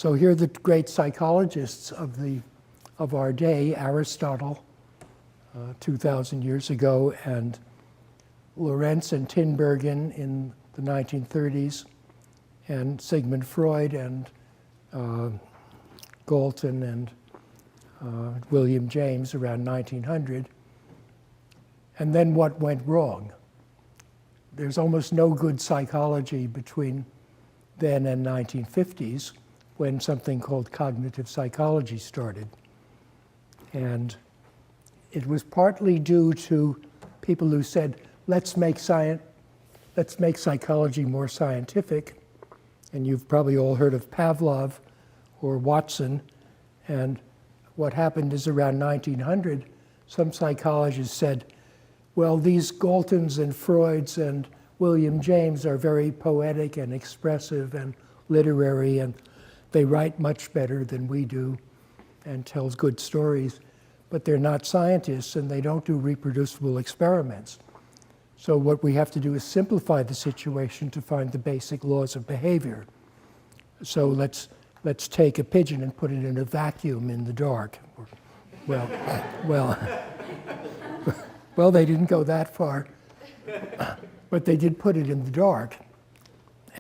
So here are the great psychologists of our day: Aristotle, 2,000 years ago, and Lorenz and Tinbergen in the 1930s, and Sigmund Freud and Galton and William James around 1900. And then what went wrong? There's almost no good psychology between then and 1950s, when something called cognitive psychology started. And it was partly due to people who said, let's make psychology more scientific. And you've probably all heard of Pavlov or Watson. And what happened is around 1900, some psychologists said, well, these Galtons and Freuds and William James are very poetic and expressive and literary, and they write much better than we do and tells good stories, but they're not scientists and they don't do reproducible experiments. So what we have to do is simplify the situation to find the basic laws of behavior. So let's take a pigeon and put it in a vacuum in the dark. Well, they didn't go that far, but they did put it in the dark.